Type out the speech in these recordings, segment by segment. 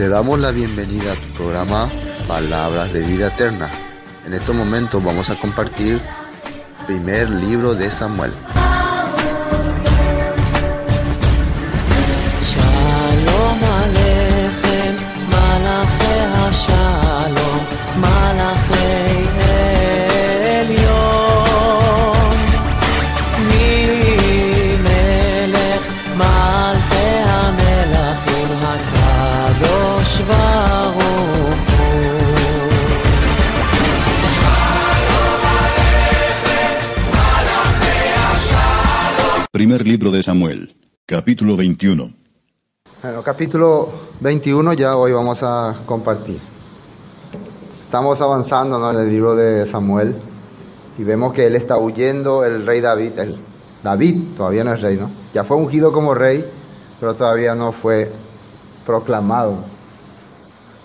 Te damos la bienvenida a tu programa Palabras de Vida Eterna. En estos momentos vamos a compartir primer libro de Samuel. Shalom Aleichem, Malachei HaShalom, Malachei Elyon, Melech Malchei HaMelachim HaKadosh Baruch Hu. Primer libro de Samuel, capítulo 21. Bueno, capítulo 21 ya hoy vamos a compartir. Estamos avanzando, ¿no?, en el libro de Samuel y vemos que él está huyendo, el rey David. David todavía no es rey, ¿no? Ya fue ungido como rey, pero todavía no fue proclamado.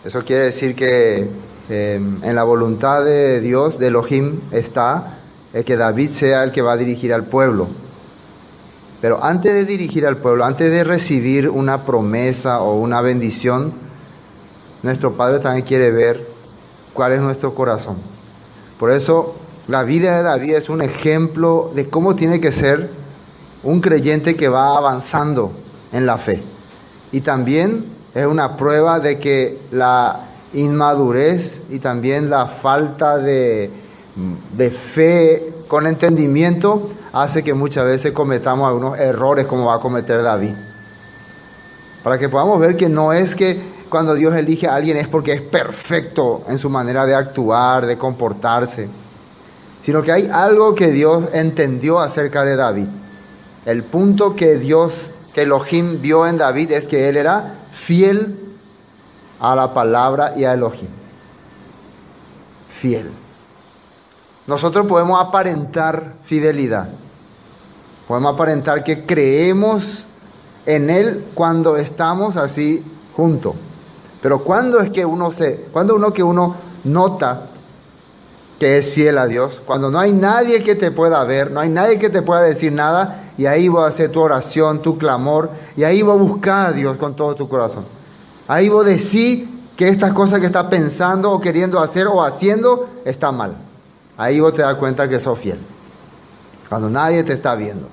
Eso quiere decir que en la voluntad de Dios, de Elohim, está que David sea el que va a dirigir al pueblo. Pero antes de dirigir al pueblo, antes de recibir una promesa o una bendición, nuestro Padre también quiere ver cuál es nuestro corazón. Por eso, la vida de David es un ejemplo de cómo tiene que ser un creyente que va avanzando en la fe. Y también es una prueba de que la inmadurez y también la falta de fe con entendimiento hace que muchas veces cometamos algunos errores como va a cometer David. Para que podamos ver que no es que cuando Dios elige a alguien es porque es perfecto en su manera de actuar, de comportarse, sino que hay algo que Dios entendió acerca de David. El punto que Elohim vio en David es que él era fiel a la palabra y a Elohim. Fiel. Nosotros podemos aparentar fidelidad. Podemos aparentar que creemos en Él cuando estamos así juntos. Pero cuando uno nota que es fiel a Dios, cuando no hay nadie que te pueda ver, no hay nadie que te pueda decir nada, y ahí va a hacer tu oración, tu clamor, y ahí va a buscar a Dios con todo tu corazón. Ahí va a decir que estas cosas que estás pensando o queriendo hacer o haciendo está mal. Ahí vos te das cuenta que sos fiel. Cuando nadie te está viendo.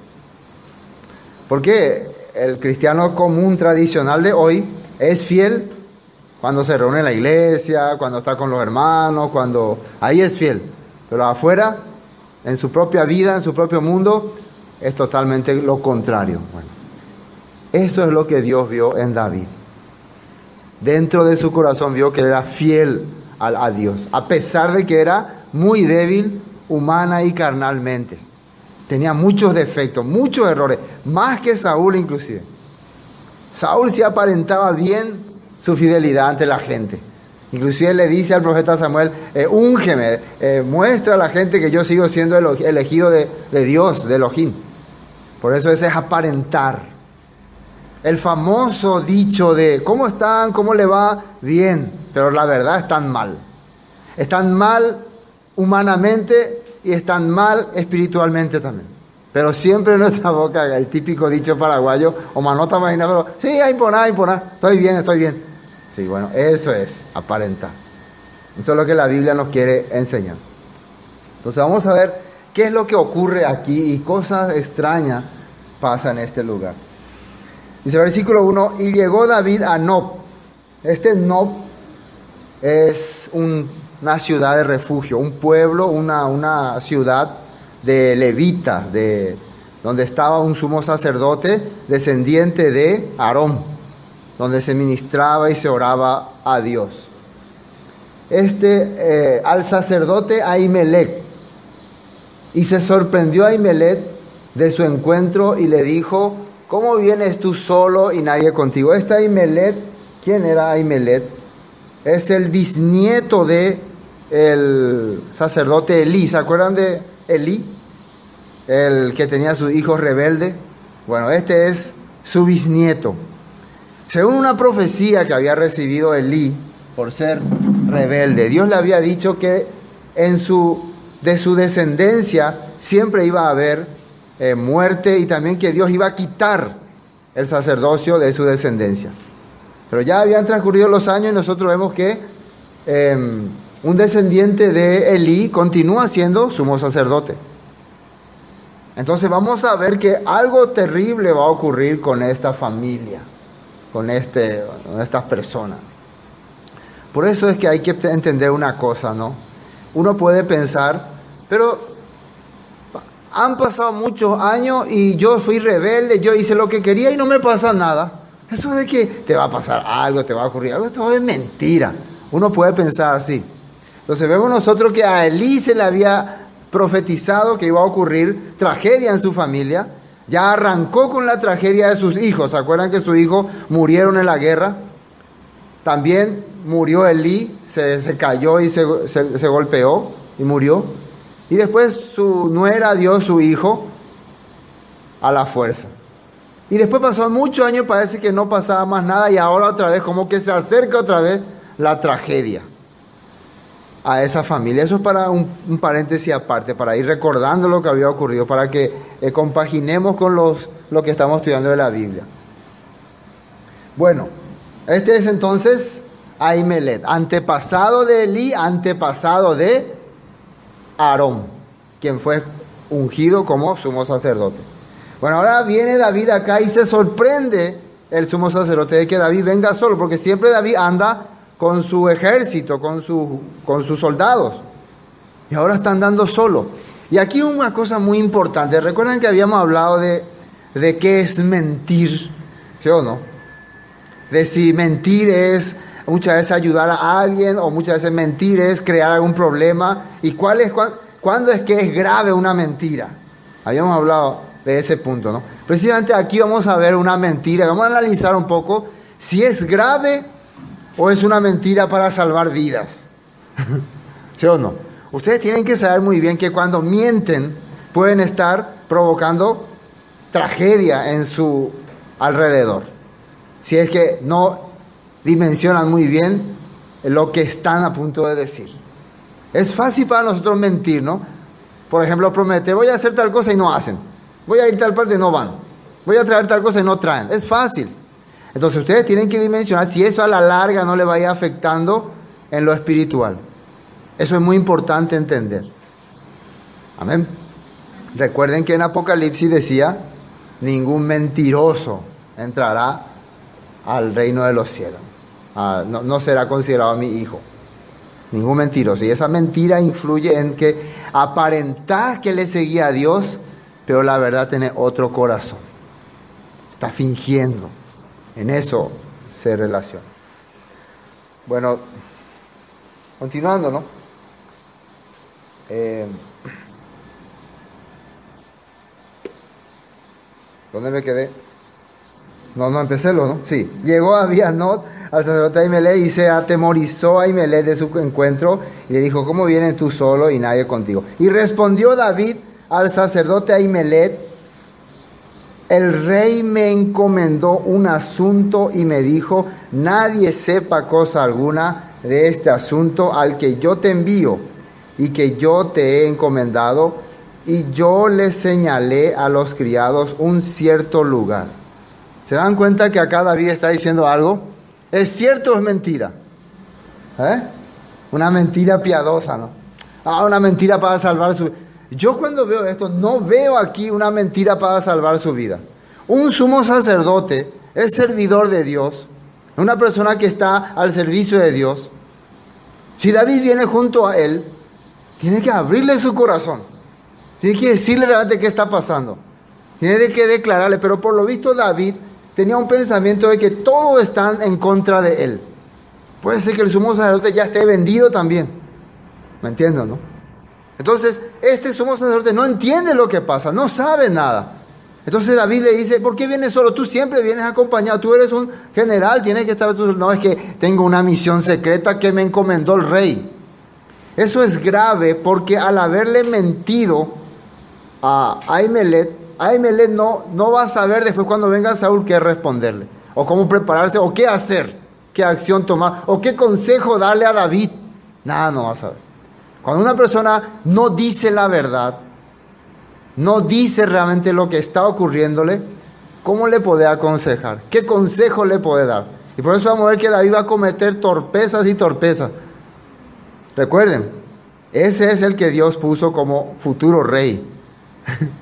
Porque el cristiano común tradicional de hoy es fiel cuando se reúne en la iglesia, cuando está con los hermanos, ahí es fiel. Pero afuera, en su propia vida, en su propio mundo, es totalmente lo contrario. Bueno, eso es lo que Dios vio en David. Dentro de su corazón vio que era fiel a Dios, a pesar de que era muy débil, humana y carnalmente. Tenía muchos defectos, muchos errores, más que Saúl inclusive. Saúl sí aparentaba bien su fidelidad ante la gente. Inclusive le dice al profeta Samuel, úngeme, muestra a la gente que yo sigo siendo elegido de Dios, de Elohim. Por eso ese es aparentar. El famoso dicho de, ¿cómo están? ¿Cómo le va? Bien, pero la verdad están mal. Están mal humanamente y están mal espiritualmente también. Pero siempre en nuestra boca el típico dicho paraguayo, o manota imagina, pero sí, hay por nada, estoy bien. Sí, bueno, eso es aparentar. Eso es lo que la Biblia nos quiere enseñar. Entonces vamos a ver qué es lo que ocurre aquí y cosas extrañas pasan en este lugar. Dice versículo 1, y llegó David a Nob. Este Nob es una ciudad de refugio, un pueblo, una ciudad de levitas, donde estaba un sumo sacerdote descendiente de Aarón, donde se ministraba y se oraba a Dios. Al sacerdote Ahimelech, y se sorprendió Ahimelech de su encuentro y le dijo, ¿cómo vienes tú solo y nadie contigo? Ahimelech, ¿quién era Ahimelech? Es el bisnieto de el sacerdote Elí. ¿Se acuerdan de Elí? El que tenía a su hijo rebelde. Bueno, este es su bisnieto. Según una profecía que había recibido Elí por ser rebelde, Dios le había dicho que de su descendencia siempre iba a haber muerte y también que Dios iba a quitar el sacerdocio de su descendencia. Pero ya habían transcurrido los años y nosotros vemos que un descendiente de Elí continúa siendo sumo sacerdote. Entonces vamos a ver que algo terrible va a ocurrir con esta familia, con estas personas. Por eso es que hay que entender una cosa, ¿no? Uno puede pensar, pero han pasado muchos años y yo fui rebelde, yo hice lo que quería y no me pasa nada. Eso de que te va a pasar algo, te va a ocurrir algo, esto es mentira. Uno puede pensar así. Entonces vemos nosotros que a Elí se le había profetizado que iba a ocurrir tragedia en su familia. Ya arrancó con la tragedia de sus hijos. ¿Se acuerdan que sus hijos murieron en la guerra? También murió Elí, se cayó y se golpeó y murió. Y después su nuera dio su hijo a la fuerza. Y después pasó muchos años, parece que no pasaba más nada y ahora otra vez, como que se acerca otra vez la tragedia a esa familia. Eso es para un paréntesis aparte, para ir recordando lo que había ocurrido, para que compaginemos con lo que estamos estudiando de la Biblia. Bueno, este es entonces Ahimelech, antepasado de Elí, antepasado de Aarón, quien fue ungido como sumo sacerdote. Bueno, ahora viene David acá y se sorprende el sumo sacerdote de que David venga solo, porque siempre David anda con su ejército, con sus soldados. Y ahora está andando solo. Y aquí una cosa muy importante. Recuerdan que habíamos hablado de qué es mentir, ¿sí o no? De si mentir es muchas veces ayudar a alguien o muchas veces mentir es crear algún problema. ¿Y cuándo es que es grave una mentira? Habíamos hablado de ese punto, ¿no? Precisamente aquí vamos a ver una mentira. Vamos a analizar un poco si es grave o es una mentira para salvar vidas. ¿Sí o no? Ustedes tienen que saber muy bien que cuando mienten pueden estar provocando tragedia en su alrededor. Si es que no dimensionan muy bien lo que están a punto de decir. Es fácil para nosotros mentir, ¿no? Por ejemplo, prometer, voy a hacer tal cosa y no hacen. Voy a ir a tal parte y no van. Voy a traer tal cosa y no traen. Es fácil. Entonces ustedes tienen que dimensionar si eso a la larga no le vaya afectando en lo espiritual. Eso es muy importante entender. Amén. Recuerden que en Apocalipsis decía, ningún mentiroso entrará al reino de los cielos. No será considerado mi hijo. Ningún mentiroso. Y esa mentira influye en que aparentás que le seguía a Dios, pero la verdad tiene otro corazón. Está fingiendo. En eso se relaciona. Bueno, continuando, ¿no? ¿Dónde me quedé? No empecé, ¿no? Sí. Llegó Abianot al sacerdote Ahimelech y se atemorizó a Ahimelech de su encuentro y le dijo, ¿cómo vienes tú solo y nadie contigo? Y respondió David al sacerdote Ahimelech, el rey me encomendó un asunto y me dijo, nadie sepa cosa alguna de este asunto al que yo te envío y que yo te he encomendado, y yo le señalé a los criados un cierto lugar. ¿Se dan cuenta que acá David está diciendo algo? ¿Es cierto o es mentira? Una mentira piadosa, ¿no? Una mentira para salvar su vida. Yo cuando veo esto, no veo aquí una mentira para salvar su vida. Un sumo sacerdote es servidor de Dios, una persona que está al servicio de Dios. Si David viene junto a él, tiene que abrirle su corazón. Tiene que decirle realmente qué está pasando. Tiene que declararle, pero por lo visto David tenía un pensamiento de que todos están en contra de él. Puede ser que el sumo sacerdote ya esté vendido también. ¿Me entiendes, no? Entonces, este sumo sacerdote no entiende lo que pasa, no sabe nada. Entonces David le dice, ¿por qué vienes solo? Tú siempre vienes acompañado, tú eres un general, tienes que estar tú. No, es que tengo una misión secreta que me encomendó el rey. Eso es grave porque al haberle mentido a Ahimelech no va a saber después cuando venga Saúl qué responderle, o cómo prepararse, o qué hacer, qué acción tomar, o qué consejo darle a David. Nada, no va a saber. Cuando una persona no dice la verdad, no dice realmente lo que está ocurriéndole, ¿cómo le puede aconsejar? ¿Qué consejo le puede dar? Y por eso vamos a ver que David va a cometer torpezas y torpezas. Recuerden, ese es el que Dios puso como futuro rey.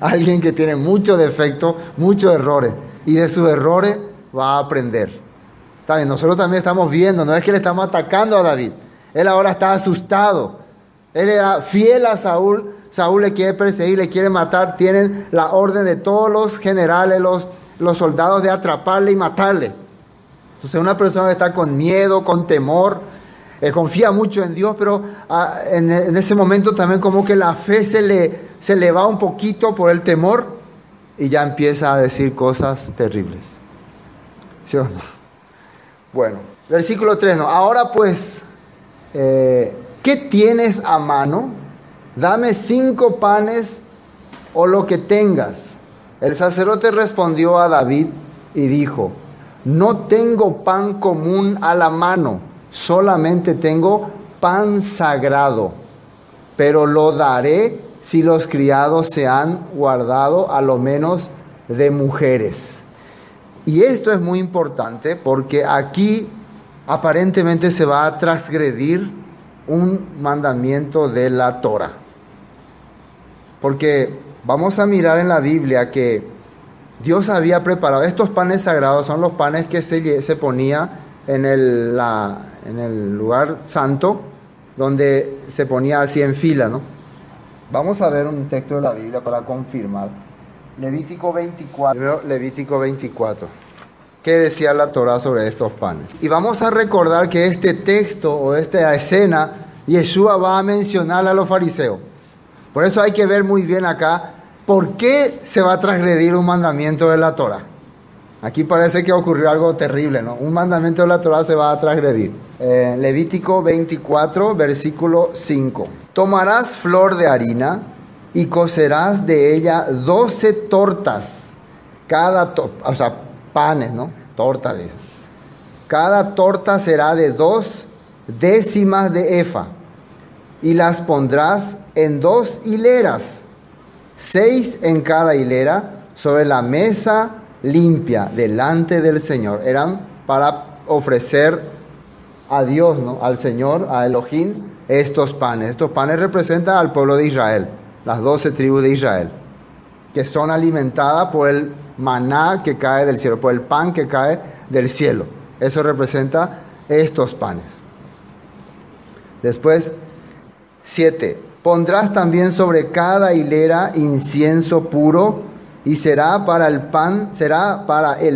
Alguien que tiene muchos defectos, muchos errores. Y de sus errores va a aprender. Está bien, nosotros también estamos viendo, no es que le estamos atacando a David. Él ahora está asustado. Él era fiel a Saúl. Saúl le quiere perseguir, le quiere matar. Tienen la orden de todos los generales, los soldados de atraparle y matarle. Entonces una persona que está con miedo, con temor, confía mucho en Dios, pero en ese momento también como que la fe se le va un poquito por el temor y ya empieza a decir cosas terribles. ¿Sí o no? Bueno, versículo 3, ¿no? Ahora pues, ¿qué tienes a mano? Dame 5 panes o lo que tengas. El sacerdote respondió a David y dijo: no tengo pan común a la mano, solamente tengo pan sagrado, pero lo daré si los criados se han guardado a lo menos de mujeres. Y esto es muy importante porque aquí aparentemente se va a transgredir un mandamiento de la Torah. Porque vamos a mirar en la Biblia que Dios había preparado estos panes sagrados, son los panes que se ponía en el lugar santo, donde se ponía así en fila, ¿no? Vamos a ver un texto de la Biblia para confirmar. Levítico 24. Levítico 24. ¿Qué decía la Torah sobre estos panes? Y vamos a recordar que este texto o esta escena, Yeshua va a mencionar a los fariseos. Por eso hay que ver muy bien acá por qué se va a transgredir un mandamiento de la Torah. Aquí parece que ocurrió algo terrible, ¿no? Un mandamiento de la Torah se va a transgredir. Levítico 24, versículo 5. Tomarás flor de harina y cocerás de ella 12 tortas. Panes, ¿no? Tortas. Cada torta será de 2 décimas de efa. Y las pondrás en 2 hileras, 6 en cada hilera, sobre la mesa limpia delante del Señor. Eran para ofrecer a Dios, ¿no? Al Señor, a Elohim, estos panes. Estos panes representan al pueblo de Israel, las 12 tribus de Israel, que son alimentadas por el maná que cae del cielo, por el pan que cae del cielo. Eso representa estos panes. Después, 7. Pondrás también sobre cada hilera incienso puro, y será para el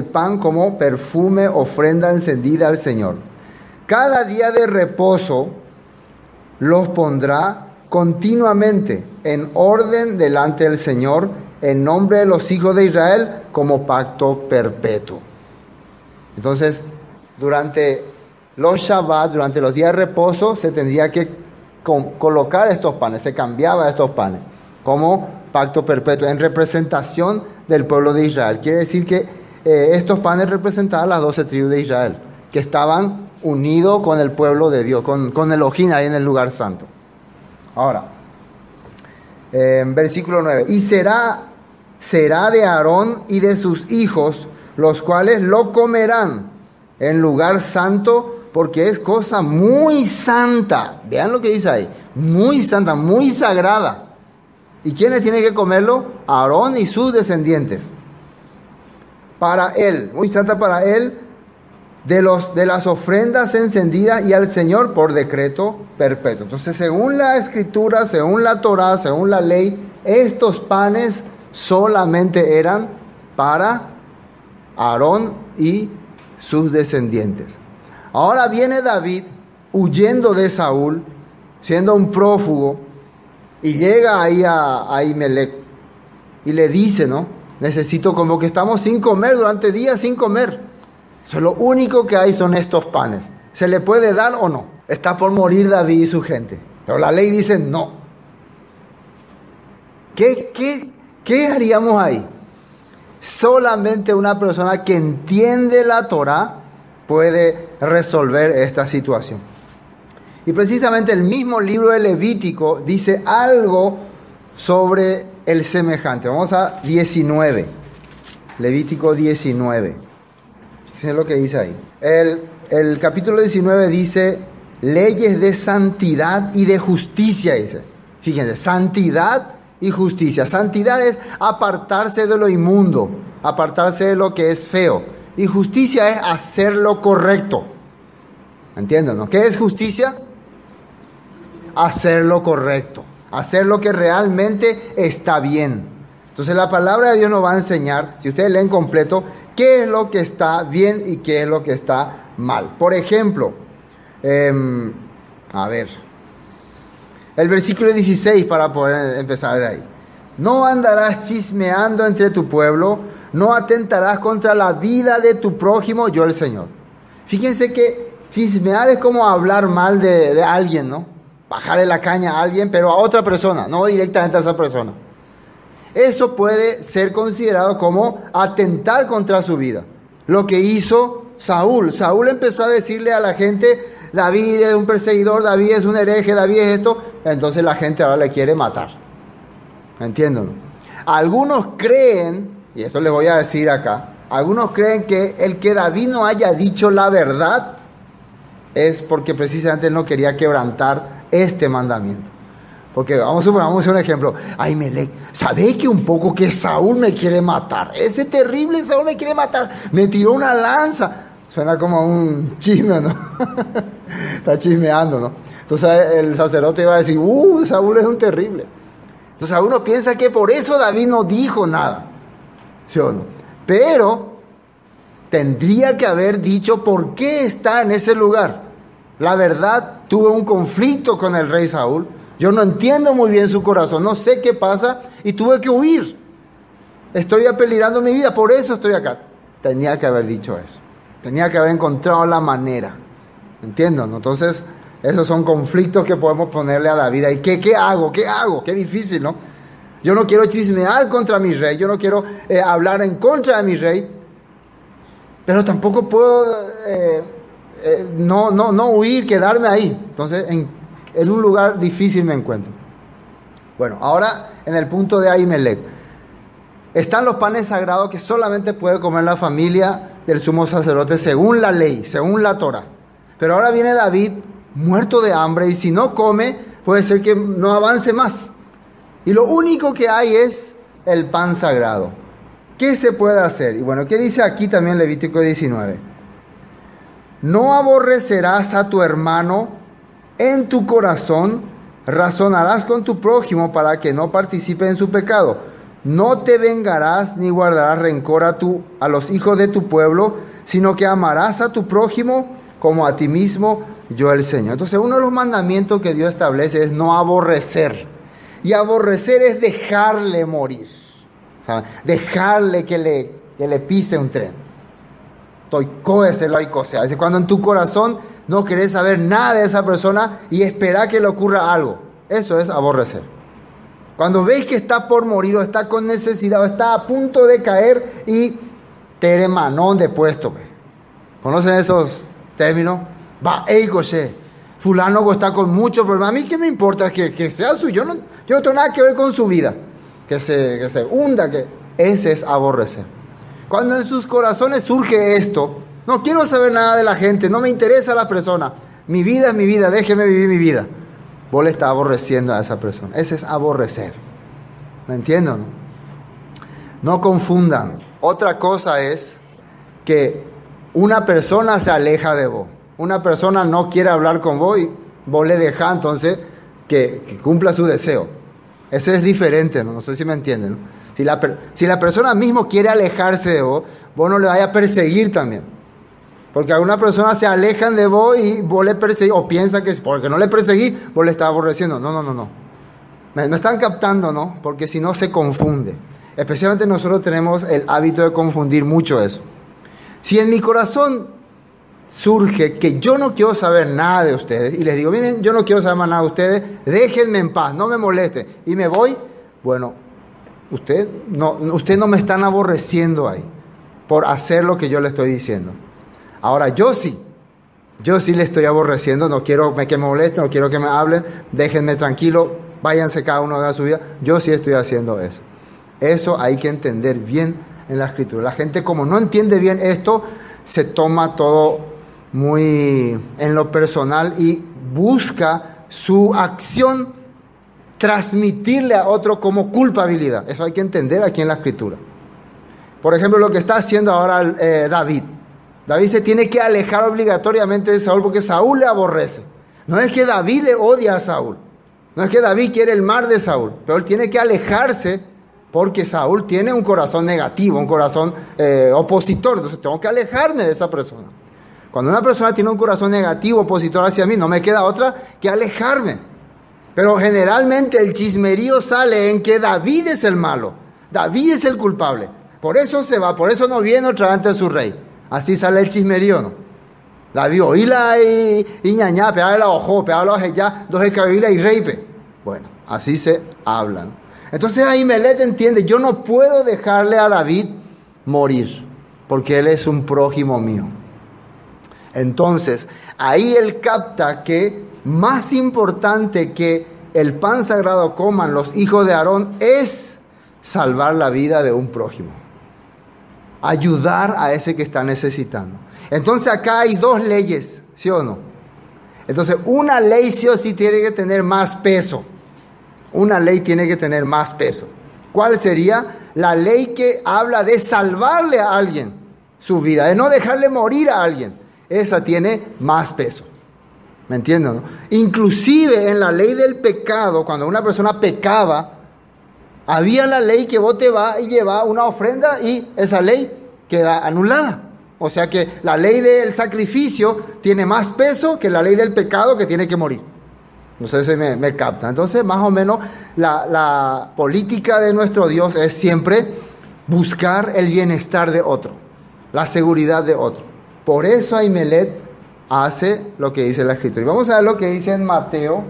pan como perfume, ofrenda encendida al Señor. Cada día de reposo los pondrá continuamente en orden delante del Señor, en nombre de los hijos de Israel, como pacto perpetuo. Entonces, durante los Shabbat, durante los días de reposo, se tendría que colocar estos panes, se cambiaba estos panes como pacto perpetuo, en representación del pueblo de Israel. Quiere decir que estos panes representaban las 12 tribus de Israel, que estaban unidos con el pueblo de Dios, con Elohim ahí en el lugar santo. Ahora, versículo 9. Y será de Aarón y de sus hijos, los cuales lo comerán en lugar santo, porque es cosa muy santa. Vean lo que dice ahí. Muy santa, muy sagrada. ¿Y quiénes tienen que comerlo? Aarón y sus descendientes. Para él, muy santa para él, de las ofrendas encendidas y al Señor por decreto perpetuo. Entonces, según la Escritura, según la Torá, según la ley, estos panes solamente eran para Aarón y sus descendientes. Ahora viene David huyendo de Saúl, siendo un prófugo, y llega ahí a Ahimelech y le dice, ¿no? Necesito, como que estamos sin comer, durante días sin comer. Eso es lo único que hay, son estos panes. ¿Se le puede dar o no? Está por morir David y su gente. Pero la ley dice no. ¿Qué haríamos ahí? Solamente una persona que entiende la Torá puede resolver esta situación. Y precisamente el mismo libro de Levítico dice algo sobre el semejante. Vamos a 19. Levítico 19. Fíjense lo que dice ahí. el capítulo 19 dice, leyes de santidad y de justicia, dice. Fíjense, santidad y justicia. Santidad es apartarse de lo inmundo, apartarse de lo que es feo. Y justicia es hacer lo correcto. ¿Entienden, no? ¿Qué es justicia? Hacer lo correcto, hacer lo que realmente está bien. Entonces la palabra de Dios nos va a enseñar, si ustedes leen completo, qué es lo que está bien y qué es lo que está mal. Por ejemplo, a ver, el versículo 16 para poder empezar de ahí. No andarás chismeando entre tu pueblo, no atentarás contra la vida de tu prójimo, yo el Señor. Fíjense que chismear es como hablar mal de alguien, ¿no? Bajarle la caña a alguien, pero a otra persona, no directamente a esa persona. Eso puede ser considerado como atentar contra su vida. Lo que hizo Saúl. Saúl empezó a decirle a la gente, David es un perseguidor, David es un hereje, David es esto. Entonces la gente ahora le quiere matar. ¿Entienden? Algunos creen, y esto les voy a decir acá, algunos creen que el que David no haya dicho la verdad es porque precisamente él no quería quebrantar este mandamiento. Porque vamos a hacer un ejemplo. Ahimelech, ¿sabéis que un poco que Saúl me quiere matar? Ese terrible Saúl me quiere matar. Me tiró una lanza. Suena como un chisme, ¿no? Está chismeando, ¿no? Entonces el sacerdote iba a decir, Saúl es un terrible. Entonces uno piensa que por eso David no dijo nada. ¿Sí o no? Pero tendría que haber dicho por qué está en ese lugar. La verdad, tuve un conflicto con el rey Saúl. Yo no entiendo muy bien su corazón, no sé qué pasa y tuve que huir. Estoy apeligrando mi vida, por eso estoy acá. Tenía que haber dicho eso. Tenía que haber encontrado la manera. ¿Entienden? Entonces, esos son conflictos que podemos ponerle a la vida. ¿Y qué hago? ¿Qué hago? Qué difícil, ¿no? Yo no quiero chismear contra mi rey, yo no quiero hablar en contra de mi rey, pero tampoco puedo no huir, quedarme ahí. Entonces, en un lugar difícil me encuentro. Bueno, ahora en el punto de Ahimelech. Están los panes sagrados que solamente puede comer la familia del sumo sacerdote según la ley, según la Torah. Pero ahora viene David muerto de hambre y si no come puede ser que no avance más. Y lo único que hay es el pan sagrado. ¿Qué se puede hacer? Y bueno, ¿qué dice aquí también Levítico 19? No aborrecerás a tu hermano en tu corazón, razonarás con tu prójimo para que no participe en su pecado. No te vengarás ni guardarás rencor a los hijos de tu pueblo, sino que amarás a tu prójimo como a ti mismo, yo el Señor. Entonces uno de los mandamientos que Dios establece es no aborrecer. Y aborrecer es dejarle morir, ¿saben? Dejarle que le pise un tren. Es cuando en tu corazón no querés saber nada de esa persona y esperar que le ocurra algo. Eso es aborrecer. Cuando veis que está por morir o está con necesidad o está a punto de caer y te eres manón de puesto. ¿Conocen esos términos? Fulano está con muchos problemas. A mí qué me importa que sea suyo. Yo no tengo nada que ver con su vida. Que se hunda. Ese es aborrecer. Cuando en sus corazones surge esto, no quiero saber nada de la gente, no me interesa la persona. Mi vida es mi vida, déjeme vivir mi vida. Vos le estás aborreciendo a esa persona. Ese es aborrecer. ¿Me entienden? No confundan. Otra cosa es que una persona se aleja de vos. Una persona no quiere hablar con vos y vos le dejás entonces que cumpla su deseo. Ese es diferente, ¿no? No sé si me entienden, ¿no? Si la persona mismo quiere alejarse de vos, vos no le vayas a perseguir también. Porque algunas personas se alejan de vos y vos le perseguís, o piensan que porque no le perseguís, vos le estás aborreciendo. No. Me están captando, ¿no? Porque si no se confunde. Especialmente nosotros tenemos el hábito de confundir mucho eso. Si en mi corazón surge que yo no quiero saber nada de ustedes, y les digo, miren, yo no quiero saber más nada de ustedes, déjenme en paz, no me molesten, y me voy, bueno, usted no me están aborreciendo ahí, por hacer lo que yo le estoy diciendo. Ahora, yo sí le estoy aborreciendo, no quiero que me molesten, no quiero que me hablen, déjenme tranquilo, váyanse cada uno a su vida, yo sí estoy haciendo eso. Eso hay que entender bien en la Escritura. La gente como no entiende bien esto, se toma todo muy en lo personal y busca su acción transmitirle a otro como culpabilidad. Eso hay que entender aquí en la Escritura. Por ejemplo, lo que está haciendo ahora David. David se tiene que alejar obligatoriamente de Saúl porque Saúl le aborrece. No es que David le odia a Saúl. No es que David quiere el mal de Saúl. Pero él tiene que alejarse porque Saúl tiene un corazón negativo, un corazón opositor. Entonces tengo que alejarme de esa persona. Cuando una persona tiene un corazón negativo, opositor hacia mí, no me queda otra que alejarme. Pero generalmente el chismerío sale en que David es el malo. David es el culpable. Por eso se va, por eso no viene otra vez ante su rey. Así sale el chismerío, ¿no? David, oíla y ñañá, pegale la ojo, pegale la ya, dos de cabila y reipe. Bueno, así se hablan. Entonces Ahimelech entiende, yo no puedo dejarle a David morir, porque él es un prójimo mío. Entonces, ahí él capta que más importante que el pan sagrado coman los hijos de Aarón es salvar la vida de un prójimo. Ayudar a ese que está necesitando. Entonces acá hay dos leyes, ¿sí o no? Entonces una ley sí o sí tiene que tener más peso. Una ley tiene que tener más peso. ¿Cuál sería? La ley que habla de salvarle a alguien su vida, de no dejarle morir a alguien. Esa tiene más peso. ¿Me entienden, no? Inclusive en la ley del pecado, cuando una persona pecaba, había la ley que vos te vas y llevas una ofrenda y esa ley queda anulada. O sea que la ley del sacrificio tiene más peso que la ley del pecado que tiene que morir. No sé si me capta. Entonces, más o menos, la política de nuestro Dios es siempre buscar el bienestar de otro, la seguridad de otro. Por eso Ahimelech hace lo que dice la Escritura. Y vamos a ver lo que dice en Mateo,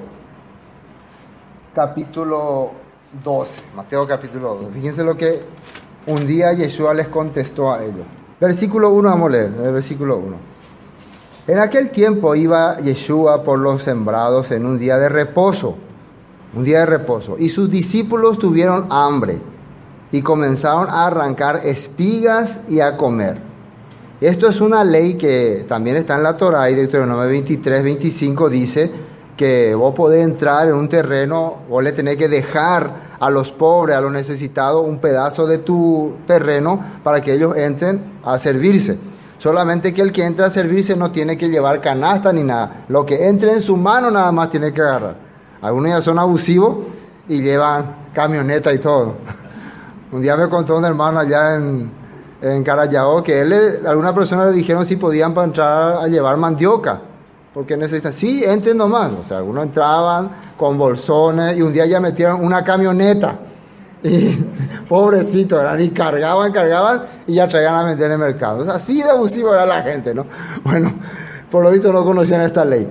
capítulo 12. Mateo, capítulo 12. Fíjense lo que un día Yeshua les contestó a ellos. Versículo 1, vamos a leer, el versículo 1. En aquel tiempo iba Yeshua por los sembrados en un día de reposo, y sus discípulos tuvieron hambre y comenzaron a arrancar espigas y a comer. Esto es una ley que también está en la Torá, y Deuteronomio 23, 25 dice que vos podés entrar en un terreno, vos le tenés que dejar a los pobres, a los necesitados, un pedazo de tu terreno para que ellos entren a servirse. Solamente que el que entra a servirse no tiene que llevar canasta ni nada. Lo que entre en su mano nada más tiene que agarrar. Algunos ya son abusivos y llevan camioneta y todo. Un día me contó un hermano allá en Carayao que alguna persona le dijeron si podían para entrar a llevar mandioca. Porque necesitan, sí, entren nomás. O sea, algunos entraban con bolsones y un día ya metieron una camioneta. Y pobrecito, ¿verdad? Y cargaban y ya traían a vender en el mercado. O sea, así de abusivo era la gente, ¿no? Bueno, por lo visto no conocían esta ley.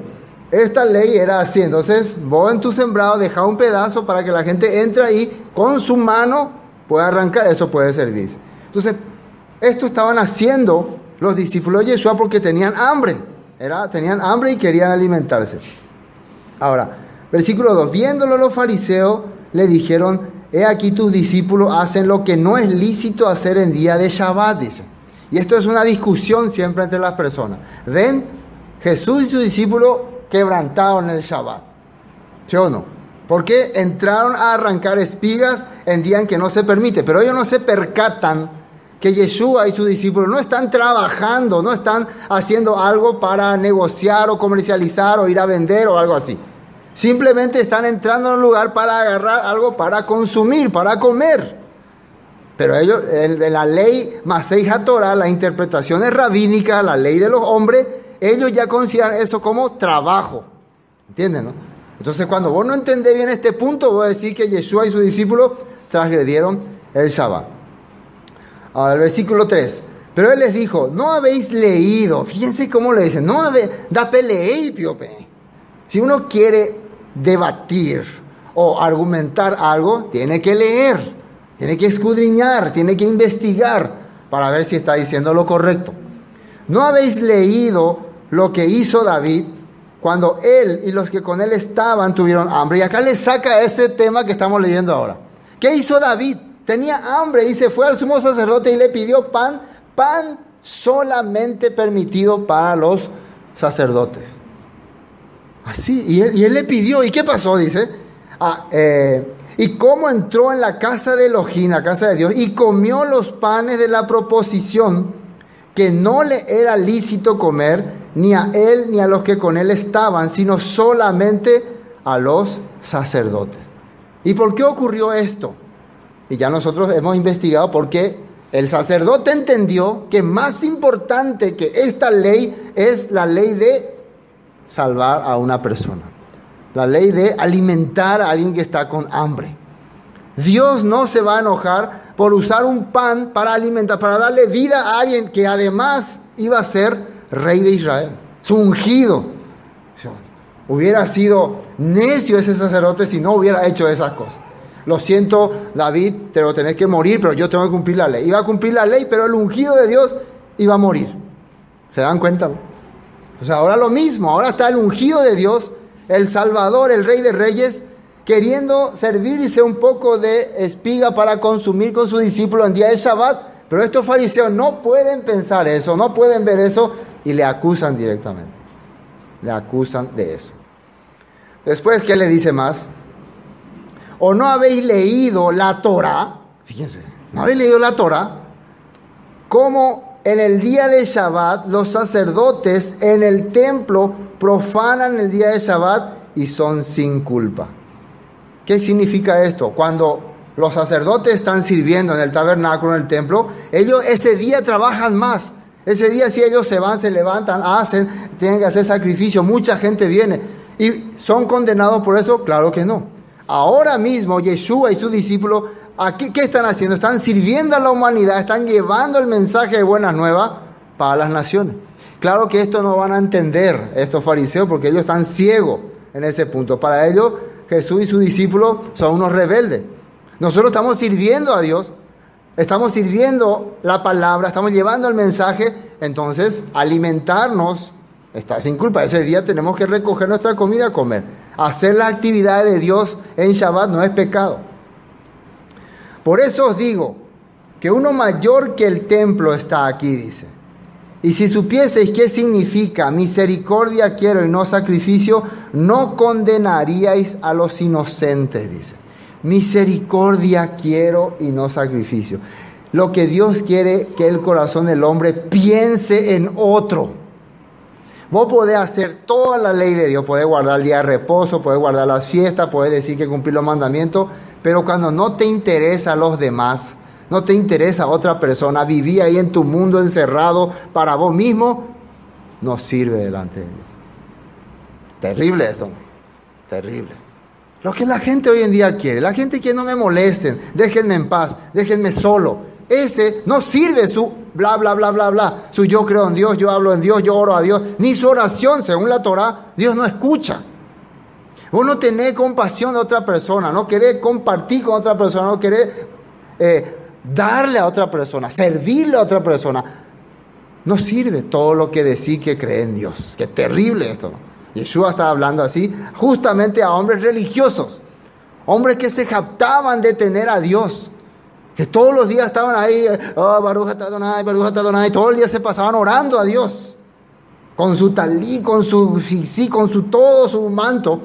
Esta ley era así. Entonces, vos en tu sembrado dejá un pedazo para que la gente entre y con su mano pueda arrancar. Eso puede servirse. Entonces, esto estaban haciendo los discípulos de Yeshua porque tenían hambre. Tenían hambre y querían alimentarse. Ahora, versículo 2. Viéndolo los fariseos, le dijeron: he aquí tus discípulos hacen lo que no es lícito hacer en día de Shabbat, dice. Y esto es una discusión siempre entre las personas. Ven, Jesús y sus discípulos quebrantaron el Shabbat. ¿Sí o no? Porque entraron a arrancar espigas en día en que no se permite. Pero ellos no se percatan que Yeshua y sus discípulos no están trabajando, no están haciendo algo para negociar o comercializar o ir a vender o algo así. Simplemente están entrando en un lugar para agarrar algo para consumir, para comer. Pero ellos, en la ley Masei HaTorah, las interpretaciones rabínicas, la ley de los hombres, ellos ya consideran eso como trabajo. ¿Entienden, no? Entonces, cuando vos no entendés bien este punto, vos decís que Yeshua y sus discípulos transgredieron el Shabbat. Ahora, el versículo 3. Pero él les dijo: no habéis leído. Fíjense cómo le dicen: no habéis, da peleé, piope. Si uno quiere debatir o argumentar algo, tiene que leer, tiene que escudriñar, tiene que investigar para ver si está diciendo lo correcto. ¿No habéis leído lo que hizo David cuando él y los que con él estaban tuvieron hambre? Y acá le saca ese tema que estamos leyendo ahora. ¿Qué hizo David? Tenía hambre y se fue al sumo sacerdote y le pidió pan solamente permitido para los sacerdotes. Así, y él le pidió, ¿y qué pasó? Dice, y cómo entró en la casa de Elohim, la casa de Dios, y comió los panes de la proposición, que no le era lícito comer, ni a él ni a los que con él estaban, sino solamente a los sacerdotes. ¿Y por qué ocurrió esto? Y ya nosotros hemos investigado por qué el sacerdote entendió que más importante que esta ley es la ley de salvar a una persona. La ley de alimentar a alguien que está con hambre. Dios no se va a enojar por usar un pan para alimentar, para darle vida a alguien que además iba a ser rey de Israel, su ungido. Hubiera sido necio ese sacerdote si no hubiera hecho esas cosas. Lo siento, David, te lo tenés que morir, pero yo tengo que cumplir la ley. Iba a cumplir la ley, pero el ungido de Dios iba a morir. ¿Se dan cuenta? O sea, ahora lo mismo, ahora está el ungido de Dios, el Salvador, el Rey de Reyes, queriendo servirse un poco de espiga para consumir con sus discípulos en día de Shabbat. Pero estos fariseos no pueden pensar eso, no pueden ver eso y le acusan directamente. Le acusan de eso. Después, ¿qué le dice más? ¿O no habéis leído la Torá? Fíjense, ¿no habéis leído la Torá? Como en el día de Shabbat los sacerdotes en el templo profanan el día de Shabbat y son sin culpa. ¿Qué significa esto? Cuando los sacerdotes están sirviendo en el tabernáculo, en el templo, ellos ese día trabajan más. Ese día si ellos se van, se levantan, hacen, tienen que hacer sacrificio, mucha gente viene. ¿Y son condenados por eso? Claro que no. Ahora mismo Yeshua y sus discípulos, ¿qué están haciendo? Están sirviendo a la humanidad, están llevando el mensaje de buenas nuevas para las naciones. Claro que esto no van a entender estos fariseos porque ellos están ciegos en ese punto. Para ellos Jesús y sus discípulos son unos rebeldes. Nosotros estamos sirviendo a Dios, estamos sirviendo la palabra, estamos llevando el mensaje, entonces alimentarnos está sin culpa. Ese día tenemos que recoger nuestra comida a comer. Hacer las actividades de Dios en Shabbat no es pecado. Por eso os digo que uno mayor que el templo está aquí, dice. Y si supieseis qué significa misericordia quiero y no sacrificio, no condenaríais a los inocentes, dice. Misericordia quiero y no sacrificio. Lo que Dios quiere que el corazón del hombre piense en otro. Vos podés hacer toda la ley de Dios, podés guardar el día de reposo, podés guardar las fiestas, podés decir que cumplir los mandamientos, pero cuando no te interesa a los demás, no te interesa a otra persona, viví ahí en tu mundo encerrado para vos mismo, no sirve delante de Dios. Terrible esto, terrible. Lo que la gente hoy en día quiere, la gente quiere no me molesten, déjenme en paz, déjenme solo. Ese no sirve su bla, bla, bla, bla, bla. Su yo creo en Dios, yo hablo en Dios, yo oro a Dios. Ni su oración, según la Torá, Dios no escucha. Vos no tenés compasión de otra persona, no querés compartir con otra persona, no querés darle a otra persona, servirle a otra persona. No sirve todo lo que decís que cree en Dios. Qué terrible esto. Yeshua estaba hablando así justamente a hombres religiosos, hombres que se jactaban de tener a Dios, que todos los días estaban ahí, Baruch atah Adonai, todo el día se pasaban orando a Dios, con su talí, con su todo su manto.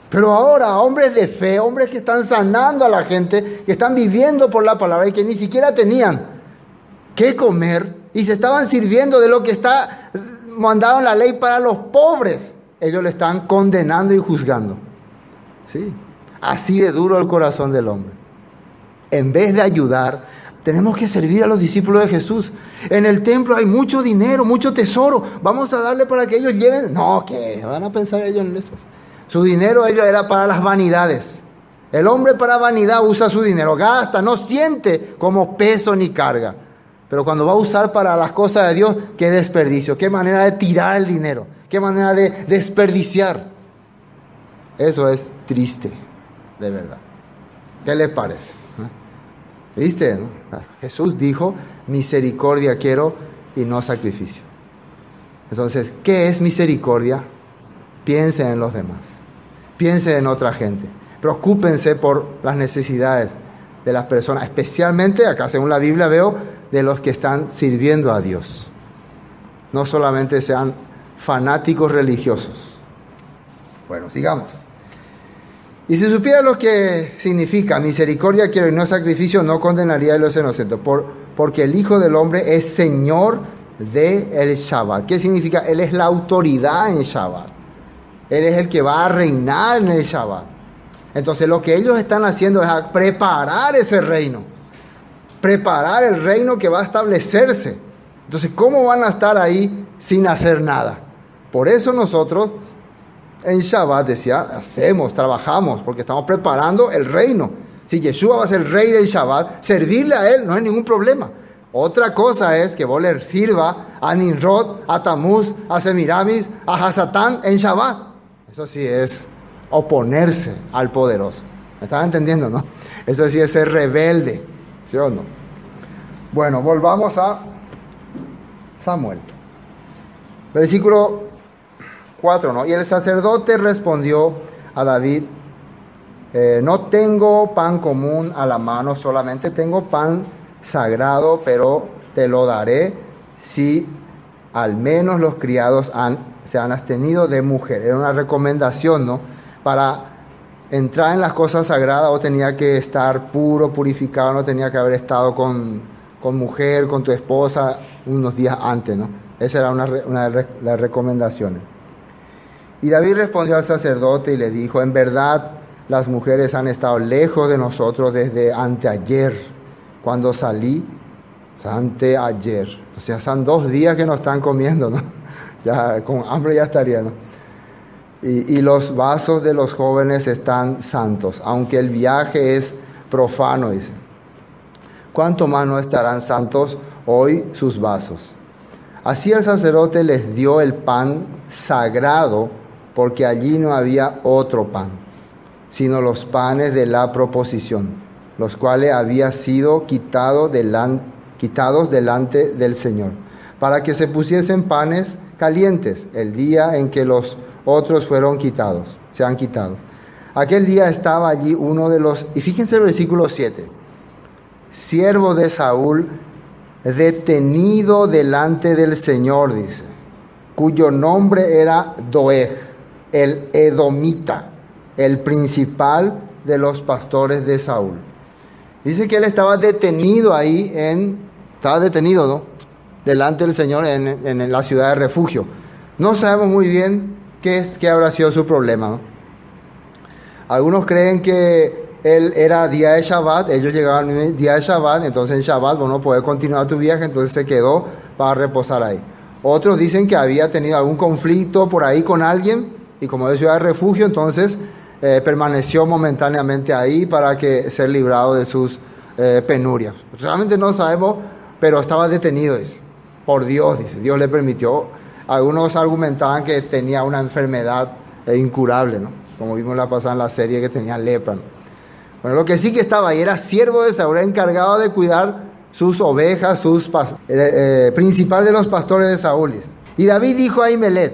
Pero ahora hombres de fe, hombres que están sanando a la gente, que están viviendo por la palabra y que ni siquiera tenían qué comer y se estaban sirviendo de lo que está mandado en la ley para los pobres, ellos le están condenando y juzgando. ¿Sí? Así de duro el corazón del hombre. En vez de ayudar, tenemos que servir a los discípulos de Jesús. En el templo hay mucho dinero, mucho tesoro. Vamos a darle para que ellos lleven. No, ¿qué? Van a pensar ellos en eso. Su dinero ellos era para las vanidades. El hombre para vanidad usa su dinero, gasta, no siente como peso ni carga. Pero cuando va a usar para las cosas de Dios, qué desperdicio, qué manera de tirar el dinero, qué manera de desperdiciar. Eso es triste, de verdad. ¿Qué les parece? Triste, ¿no? Jesús dijo, misericordia quiero y no sacrificio. Entonces, ¿qué es misericordia? Piensen en los demás, piensen en otra gente, preocúpense por las necesidades de las personas, especialmente, acá según la Biblia veo, de los que están sirviendo a Dios. No solamente sean fanáticos religiosos. Bueno, sigamos. Y si supiera lo que significa misericordia quiero y no sacrificio, no condenaría a los inocentes, porque el Hijo del Hombre es Señor del Shabbat. ¿Qué significa? Él es la autoridad en Shabbat. Él es el que va a reinar en el Shabbat. Entonces lo que ellos están haciendo es preparar ese reino. Preparar el reino que va a establecerse. Entonces, ¿cómo van a estar ahí sin hacer nada? Por eso nosotros en Shabbat trabajamos, porque estamos preparando el reino. Si Yeshua va a ser el rey del Shabbat, servirle a él no hay ningún problema. Otra cosa es que vos le sirva a Nimrod, a Tamuz, a Semiramis, a Hasatán en Shabbat. Eso sí es oponerse al poderoso. ¿Me están entendiendo, no? Eso sí es ser rebelde, ¿sí o no? Bueno, volvamos a Samuel. Versículo 4, ¿no? Y el sacerdote respondió a David, no tengo pan común a la mano, solamente tengo pan sagrado, pero te lo daré si al menos los criados se han abstenido de mujer. Era una recomendación, ¿no? Para entrar en las cosas sagradas o tenía que estar puro, purificado, no tenía que haber estado con mujer, con tu esposa unos días antes, ¿no? Esa era una de las recomendaciones. Y David respondió al sacerdote y le dijo, en verdad las mujeres han estado lejos de nosotros desde anteayer, cuando salí, anteayer. O sea, son 2 días que no están comiendo, ¿no? Ya con hambre ya estaría, ¿no? Y los vasos de los jóvenes están santos, aunque el viaje es profano, dice. ¿Cuánto más no estarán santos hoy sus vasos? Así el sacerdote les dio el pan sagrado, porque allí no había otro pan, sino los panes de la proposición, los cuales habían sido quitados delante del Señor, para que se pusiesen panes calientes el día en que los otros sean quitados. Aquel día estaba allí uno de los, y fíjense el versículo 7, siervo de Saúl, detenido delante del Señor, dice, cuyo nombre era Doeg, el edomita, el principal de los pastores de Saúl. Dice que él estaba detenido ahí, ¿no? Delante del Señor en la ciudad de refugio. No sabemos muy bien qué habrá sido su problema, ¿no? Algunos creen que él era día de Shabbat, ellos llegaban el día de Shabbat, entonces en Shabbat vos no podés continuar tu viaje, entonces se quedó para reposar ahí. Otros dicen que había tenido algún conflicto por ahí con alguien, y como es ciudad de refugio, entonces permaneció momentáneamente ahí para ser librado de sus penurias. Realmente no sabemos, pero estaba detenido, dice, por Dios, dice, Dios le permitió. Algunos argumentaban que tenía una enfermedad incurable, ¿no? Como vimos la pasada en la serie, que tenía lepra, ¿no? Bueno, lo que sí que estaba ahí era siervo de Saúl, encargado de cuidar sus ovejas, principal de los pastores de Saúl. Dice. Y David dijo a Ahimelech,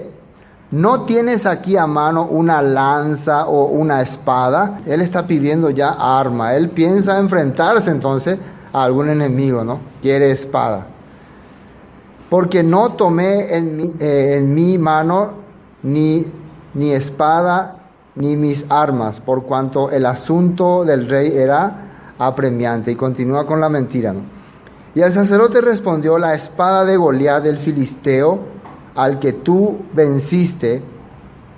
¿no tienes aquí a mano una lanza o una espada? Él está pidiendo ya arma. Él piensa enfrentarse entonces a algún enemigo, ¿no? Quiere espada. Porque no tomé en mi mano ni espada ni mis armas, por cuanto el asunto del rey era apremiante. Y continúa con la mentira, ¿no? Y el sacerdote respondió, la espada de Goliat del Filisteo, al que tú venciste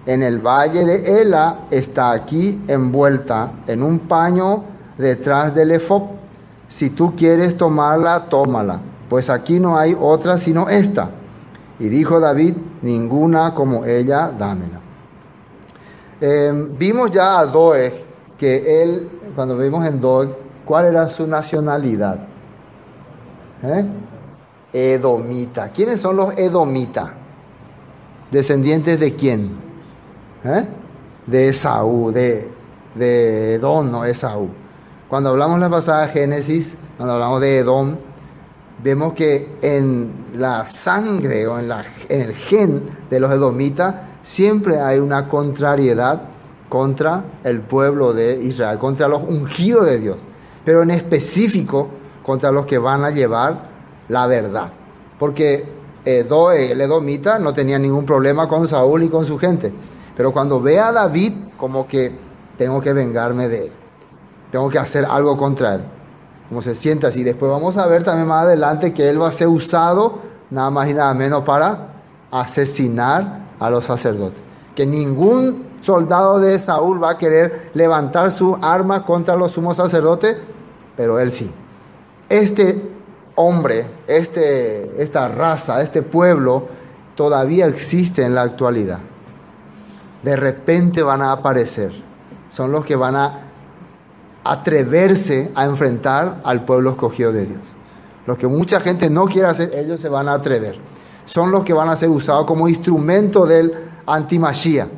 en el valle de Ela, está aquí envuelta en un paño detrás del efob. Si tú quieres tomarla, tómala, pues aquí no hay otra sino esta. Y dijo David, ninguna como ella, dámela. Vimos ya a Doeg, que él, cuando vimos en Doeg, ¿cuál era su nacionalidad? Edomita. ¿Quiénes son los edomitas? ¿Descendientes de quién? De Esaú, de Edom, no Esaú. Cuando hablamos la pasada Génesis, cuando hablamos de Edom, vemos que en la sangre o en el gen de los edomitas siempre hay una contrariedad contra el pueblo de Israel, contra los ungidos de Dios, pero en específico contra los que van a llevar la verdad. Porque Doeg, el edomita, no tenía ningún problema con Saúl y con su gente. Pero cuando ve a David, como que tengo que vengarme de él. Tengo que hacer algo contra él. Como se siente así. Después vamos a ver también más adelante que él va a ser usado nada más y nada menos para asesinar a los sacerdotes. Que ningún soldado de Saúl va a querer levantar su arma contra los sumos sacerdotes, pero él sí. Este hombre, esta raza, este pueblo, todavía existe en la actualidad. De repente van a aparecer. Son los que van a atreverse a enfrentar al pueblo escogido de Dios. Lo que mucha gente no quiere hacer, ellos se van a atrever. Son los que van a ser usados como instrumento del anti-Mashiach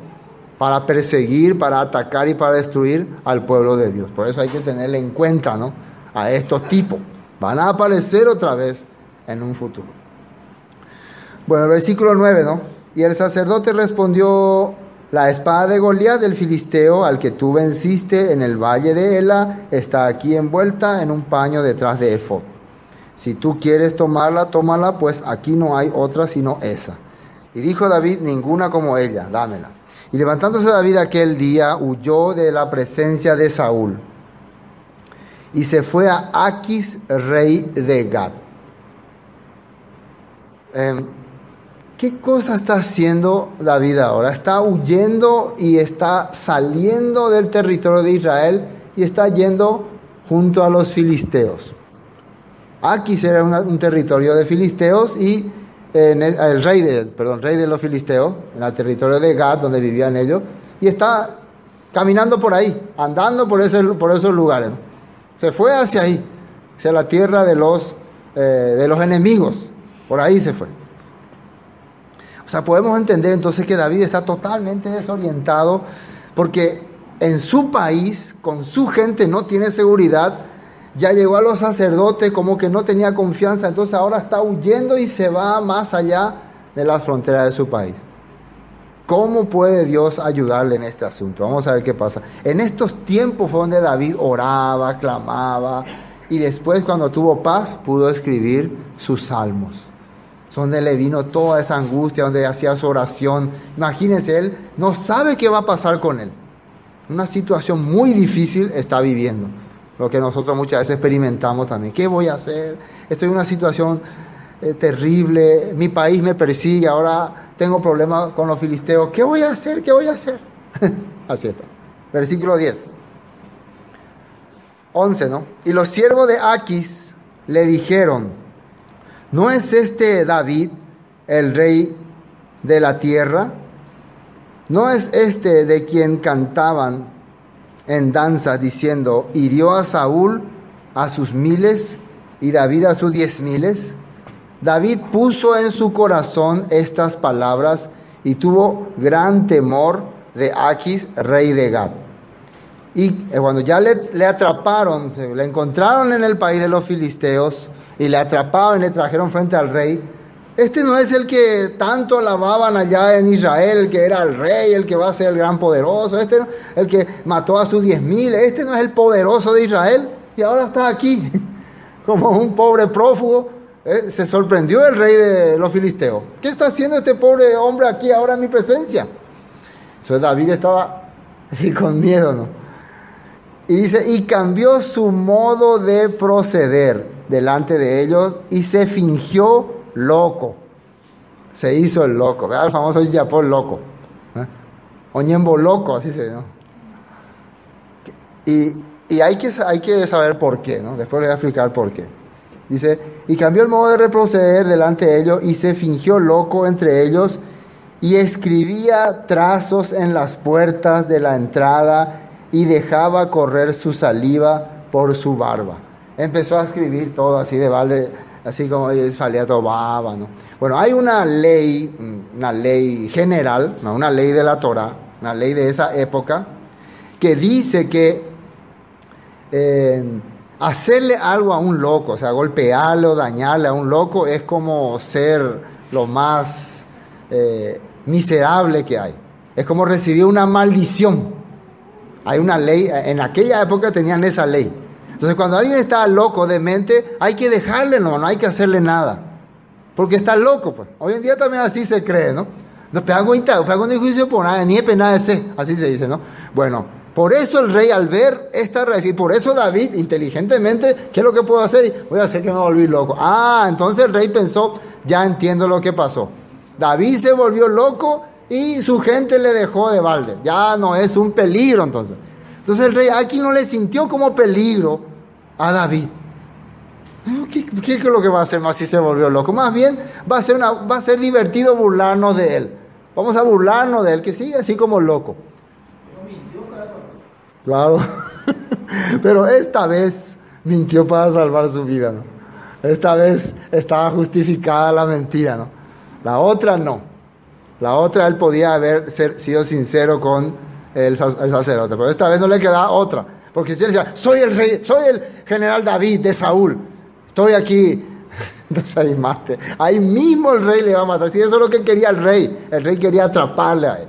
para perseguir, para atacar y para destruir al pueblo de Dios. Por eso hay que tenerle en cuenta, ¿no?, a estos tipos. Van a aparecer otra vez en un futuro. Bueno, el versículo 9, ¿no? Y el sacerdote respondió: la espada de Goliat del filisteo, al que tú venciste en el valle de Ela, está aquí envuelta en un paño detrás de Efod. Si tú quieres tomarla, tómala, pues aquí no hay otra sino esa. Y dijo David: ninguna como ella, dámela. Y levantándose David aquel día, huyó de la presencia de Saúl y se fue a Aquis, rey de Gat. ¿Qué cosa está haciendo David ahora? Está huyendo y está saliendo del territorio de Israel y está yendo junto a los filisteos. Aquis era un territorio de filisteos y el rey de los filisteos, en el territorio de Gad, donde vivían ellos, y está caminando por ahí, andando por esos lugares. Se fue hacia ahí, hacia la tierra de los enemigos. Por ahí se fue. O sea, podemos entender entonces que David está totalmente desorientado porque en su país, con su gente, no tiene seguridad. Ya llegó a los sacerdotes, como que no tenía confianza, entonces ahora está huyendo y se va más allá de las fronteras de su país. ¿Cómo puede Dios ayudarle en este asunto? Vamos a ver qué pasa. En estos tiempos fue donde David oraba, clamaba, y después, cuando tuvo paz, pudo escribir sus salmos. Donde le vino toda esa angustia, donde hacía su oración. Imagínense, él no sabe qué va a pasar con él. Una situación muy difícil está viviendo. Lo que nosotros muchas veces experimentamos también. ¿Qué voy a hacer? Estoy en una situación terrible. Mi país me persigue. Ahora tengo problemas con los filisteos. ¿Qué voy a hacer? ¿Qué voy a hacer? Así está. Versículo 10. 11, ¿no? Y los siervos de Aquis le dijeron: ¿no es este David el rey de la tierra? ¿No es este de quien cantaban en danza diciendo: hirió a Saúl a sus 1000 y David a sus 10,000? David puso en su corazón estas palabras y tuvo gran temor de Aquis, rey de Gat. Y cuando ya le atraparon, le encontraron en el país de los filisteos y le atraparon y le trajeron frente al rey. Este no es el que tanto alababan allá en Israel, el que era el rey, el que va a ser el gran poderoso, este no, el que mató a sus 10,000, este no es el poderoso de Israel, y ahora está aquí, como un pobre prófugo. Se sorprendió el rey de los filisteos. ¿Qué está haciendo este pobre hombre aquí ahora en mi presencia? Entonces David estaba así con miedo, ¿no? Y dice: y cambió su modo de proceder delante de ellos y se fingió loco. Se hizo el loco. El famoso Yapol loco. Oñembo loco, así se, ¿no? Y hay que saber por qué, ¿no? Después les voy a explicar por qué. Dice: y cambió el modo de proceder delante de ellos y se fingió loco entre ellos y escribía trazos en las puertas de la entrada y dejaba correr su saliva por su barba. Empezó a escribir todo así de balde, así como salía todo baba, ¿no? Bueno, hay una ley general, ¿no? Una ley de la Torah, una ley de esa época, que dice que hacerle algo a un loco, o sea, golpearle o dañarle a un loco, es como ser lo más miserable que hay. Es como recibir una maldición. Hay una ley, en aquella época tenían esa ley. Entonces, cuando alguien está loco, demente, hay que dejarle, no hay que hacerle nada. porque está loco, pues. Hoy en día también así se cree, ¿no? No pego un juicio por nada, ni pena de ser, así se dice, ¿no? Bueno, por eso el rey al ver esta reacción, y por eso David inteligentemente, ¿qué es lo que puedo hacer? Voy a hacer que me volví loco. Ah, entonces el rey pensó, ya entiendo lo que pasó. David se volvió loco y su gente le dejó de balde. Ya no es un peligro entonces. Entonces el rey aquí no le sintió como peligro a David. ¿Qué es lo que va a hacer más si se volvió loco? Más bien va a ser divertido burlarnos de él. Vamos a burlarnos de él, que sigue así como loco. Claro. Pero esta vez mintió para salvar su vida, ¿no? Esta vez estaba justificada la mentira, ¿no? La otra no. La otra él podía haber sido sincero con el sacerdote, pero esta vez no le quedaba otra. Porque si él decía, soy el rey, soy el general David de Saúl, estoy aquí. Entonces ahí mismo el rey le va a matar. Si eso es lo que quería el rey quería atraparle a él.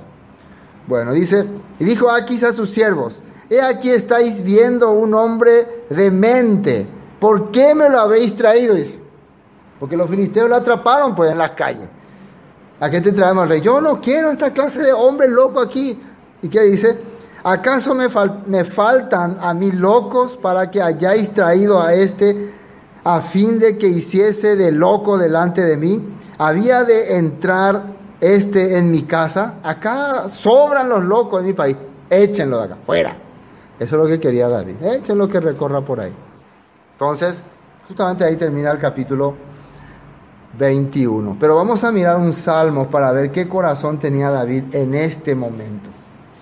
Bueno, dice, y dijo Aquis a sus siervos, he aquí estáis viendo un hombre demente, ¿por qué me lo habéis traído? Dice, porque los filisteos lo atraparon pues en las calles. ¿A qué te traemos al rey? Yo no quiero esta clase de hombre loco aquí. ¿Y qué dice? ¿Acaso me faltan a mí locos para que hayáis traído a este a fin de que hiciese de loco delante de mí? ¿Había de entrar en mi casa? Acá sobran los locos en mi país. Échenlo de acá, fuera. Eso es lo que quería David. Échenlo que recorra por ahí. Entonces, justamente ahí termina el capítulo 21. Pero vamos a mirar un salmo para ver qué corazón tenía David en este momento.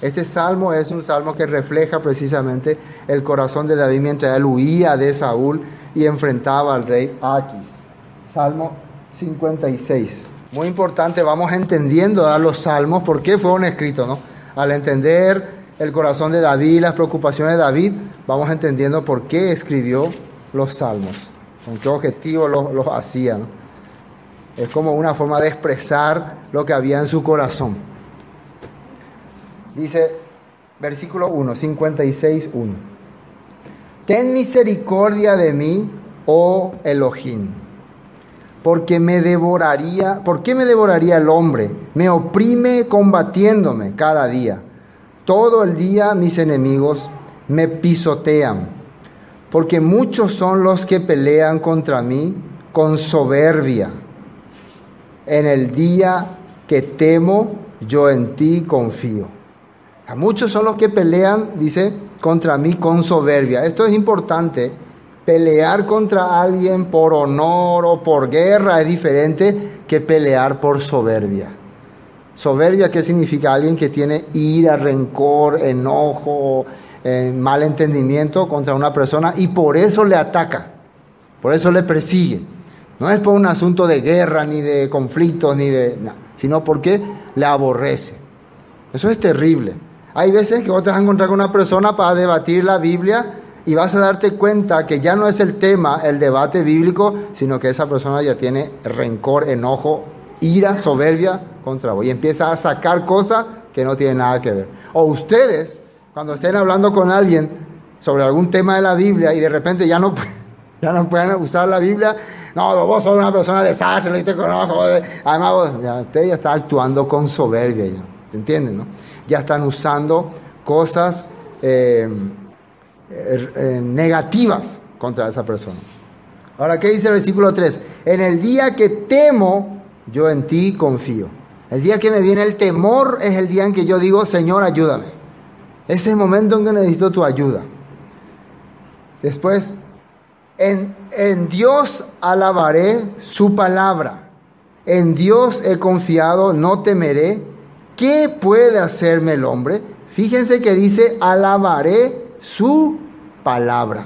Este salmo es un salmo que refleja precisamente el corazón de David mientras él huía de Saúl y enfrentaba al rey Aquis. Salmo 56. Muy importante, vamos entendiendo ahora los salmos, por qué fueron escritos, ¿no? Al entender el corazón de David, las preocupaciones de David, vamos entendiendo por qué escribió los salmos, con qué objetivo los hacía, ¿no? Es como una forma de expresar lo que había en su corazón. Dice, versículo 1, 56, 1. Ten misericordia de mí, oh Elohim, ¿por qué me devoraría el hombre? Me oprime combatiéndome cada día. Todo el día mis enemigos me pisotean, porque muchos son los que pelean contra mí con soberbia. En el día que temo, yo en ti confío. A muchos son los que pelean, dice, contra mí con soberbia. Esto es importante. Pelear contra alguien por honor o por guerra es diferente que pelear por soberbia. Soberbia, ¿qué significa? Alguien que tiene ira, rencor, enojo, mal entendimiento contra una persona y por eso le ataca, por eso le persigue. No es por un asunto de guerra, ni de conflicto, sino porque le aborrece. Eso es terrible. Hay veces que vos te vas a encontrar con una persona para debatir la Biblia y vas a darte cuenta que ya no es el tema, el debate bíblico, sino que esa persona ya tiene rencor, enojo, ira, soberbia contra vos. Y empieza a sacar cosas que no tienen nada que ver. O ustedes, cuando estén hablando con alguien sobre algún tema de la Biblia y de repente ya no pueden usar la Biblia, no, vos sos una persona desastre, no te conozco. Además, usted ya está actuando con soberbia, ya, ¿te entienden, no? Ya están usando cosas negativas contra esa persona. Ahora, ¿qué dice el versículo 3? En el día que temo, yo en ti confío. El día que me viene el temor es el día en que yo digo, Señor, ayúdame. Ese es el momento en que necesito tu ayuda. Después, en Dios alabaré su palabra. En Dios he confiado, no temeré. ¿Qué puede hacerme el hombre? Fíjense que dice, alabaré su palabra.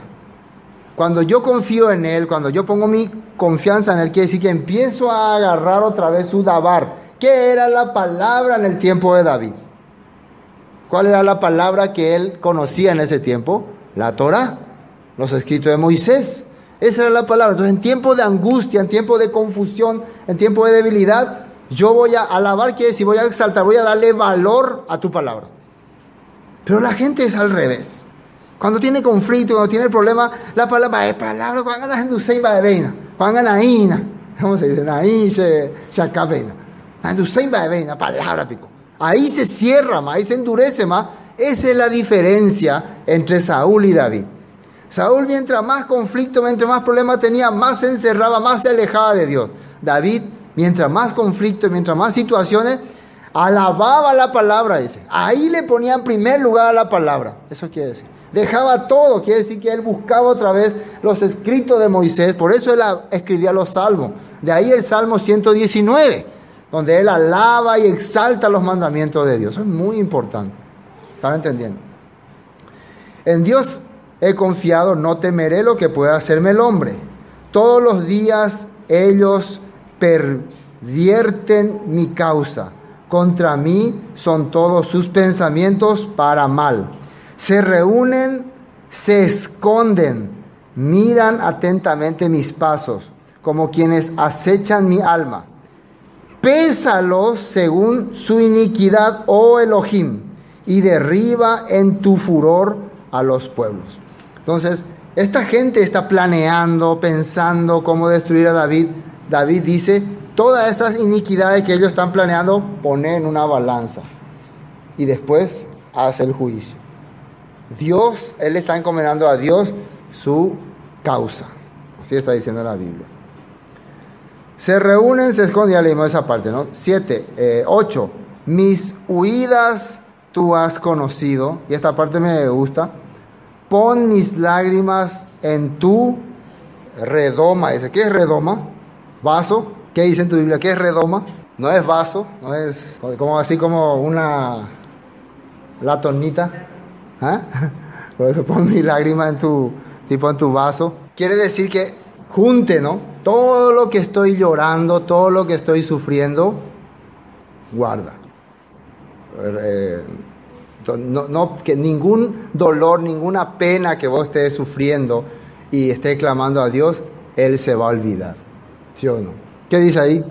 Cuando yo confío en Él, cuando yo pongo mi confianza en Él, quiere decir que empiezo a agarrar otra vez su dabar. ¿Qué era la palabra en el tiempo de David? ¿Cuál era la palabra que él conocía en ese tiempo? La Torá, los escritos de Moisés. Esa era la palabra. Entonces, en tiempo de angustia, en tiempo de confusión, en tiempo de debilidad, yo voy a alabar, quiere decir, voy a exaltar, voy a darle valor a tu palabra. Pero la gente es al revés. Cuando tiene conflicto, cuando tiene problema, la palabra es palabra, cuando ganas en Dulce y Baebeina, cuando ganas Ina. ¿Cómo se dice? Ahí se acabe. Palabra pico. Ahí se cierra más, ahí se endurece más. Esa es la diferencia entre Saúl y David. Saúl, mientras más conflicto, mientras más problemas tenía, más se encerraba, más se alejaba de Dios. David, mientras más conflicto, mientras más situaciones, alababa la palabra, dice. Ahí le ponía en primer lugar a la palabra. Eso quiere decir. Dejaba todo, quiere decir que él buscaba otra vez los escritos de Moisés. Por eso él escribía los salmos. De ahí el Salmo 119, donde él alaba y exalta los mandamientos de Dios. Eso es muy importante. ¿Están entendiendo? En Dios he confiado, no temeré lo que pueda hacerme el hombre. Todos los días ellos pervierten mi causa. Contra mí son todos sus pensamientos para mal. Se reúnen, se esconden, miran atentamente mis pasos, como quienes acechan mi alma. Pésalos según su iniquidad, oh Elohim, y derriba en tu furor a los pueblos. Entonces, esta gente está planeando, pensando cómo destruir a David. David dice, todas esas iniquidades que ellos están planeando, poner en una balanza. Y después hace el juicio. Dios, él está encomendando a Dios su causa. Así está diciendo la Biblia. Se reúnen, se esconden, ya leímos esa parte, ¿no? 8. Mis huidas tú has conocido. Y esta parte me gusta. Pon mis lágrimas en tu redoma. Dice, ¿qué es redoma? Vaso. ¿Qué dice en tu Biblia? ¿Qué es redoma? No es vaso, no es como así como una latonita. ¿Ah? Por eso pon mis lágrimas en tu vaso. Quiere decir que junte, ¿no? Todo lo que estoy llorando, todo lo que estoy sufriendo, guarda. No, que ningún dolor, ninguna pena que vos estés sufriendo y estés clamando a Dios, Él se va a olvidar. ¿Sí o no? ¿Qué dice ahí?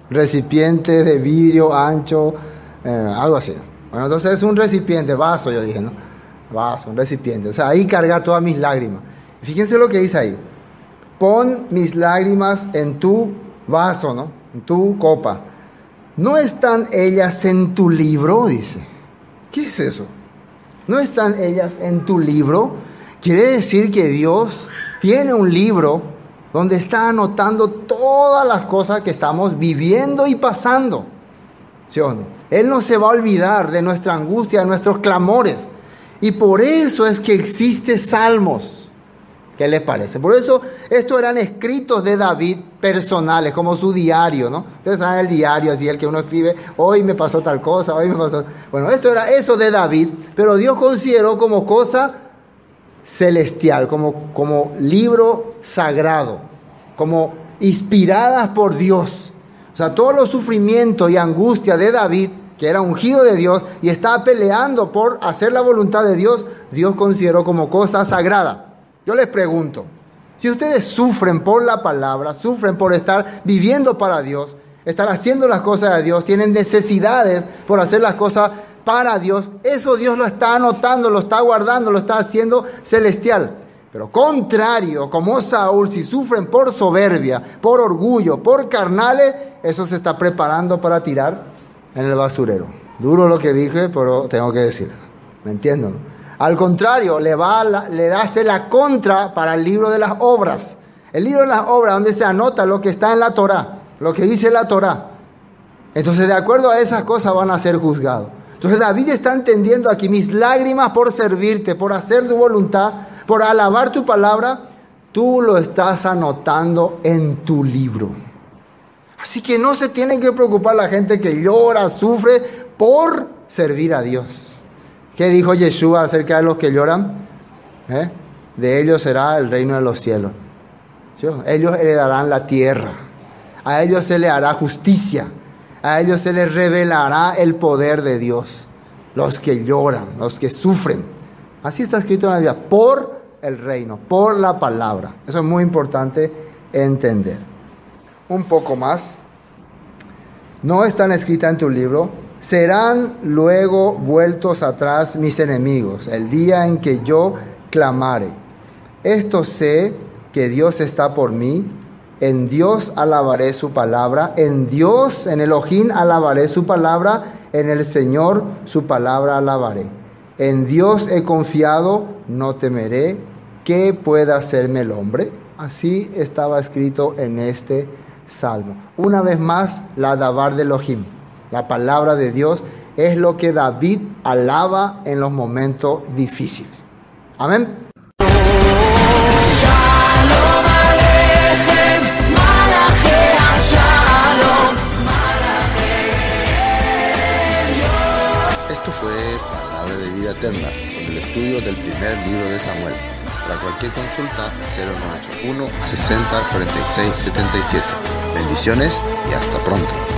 Recipiente de vidrio ancho, algo así. Bueno, entonces es un recipiente, vaso, yo dije, ¿no? Vaso, un recipiente. O sea, ahí carga todas mis lágrimas. Fíjense lo que dice ahí. Pon mis lágrimas en tu vaso, ¿no? En tu copa. ¿No están ellas en tu libro? Dice. ¿Qué es eso? ¿No están ellas en tu libro? Quiere decir que Dios tiene un libro donde está anotando todas las cosas que estamos viviendo y pasando. ¿Sí o no? Él no se va a olvidar de nuestra angustia, de nuestros clamores. Y por eso es que existen salmos. ¿Qué les parece? Por eso estos eran escritos de David personales, como su diario, ¿no? Ustedes saben el diario, así el que uno escribe, hoy me pasó tal cosa, hoy me pasó... Bueno, esto era eso de David, pero Dios consideró como cosa celestial, como libro sagrado, como inspiradas por Dios. O sea, todos los sufrimientos y angustia de David, que era ungido de Dios y estaba peleando por hacer la voluntad de Dios, Dios consideró como cosa sagrada. Yo les pregunto, si ustedes sufren por la palabra, sufren por estar viviendo para Dios, estar haciendo las cosas de Dios, tienen necesidades por hacer las cosas para Dios, eso Dios lo está anotando, lo está guardando, lo está haciendo celestial. Pero contrario, como Saúl, si sufren por soberbia, por orgullo, por carnales, eso se está preparando para tirar en el basurero. Duro lo que dije, pero tengo que decirlo. ¿Me entienden? Al contrario, le hace la contra para el libro de las obras. El libro de las obras, donde se anota lo que está en la Torá, lo que dice la Torá. Entonces, de acuerdo a esas cosas van a ser juzgados. Entonces, David está entendiendo aquí, mis lágrimas por servirte, por hacer tu voluntad, por alabar tu palabra, tú lo estás anotando en tu libro. Así que no se tiene que preocupar la gente que llora, sufre por servir a Dios. ¿Qué dijo Yeshua acerca de los que lloran? De ellos será el reino de los cielos. ¿Sí? Ellos heredarán la tierra. A ellos se les hará justicia. A ellos se les revelará el poder de Dios. Los que lloran, los que sufren. Así está escrito en la Biblia. Por el reino, por la palabra. Eso es muy importante entender. Un poco más. No están escritas en tu libro. Serán luego vueltos atrás mis enemigos, el día en que yo clamare. Esto sé que Dios está por mí, En Dios alabaré su palabra, en Dios, en Elohim alabaré su palabra, en el Señor su palabra alabaré. En Dios he confiado, no temeré. ¿Qué puede hacerme el hombre? Así estaba escrito en este salmo. Una vez más, la davar de Elohim, la palabra de Dios, es lo que David alaba en los momentos difíciles. Amén. Esto fue Palabra de Vida Eterna, con el estudio del primer libro de Samuel. Para cualquier consulta, 0981 60 46 77. Bendiciones y hasta pronto.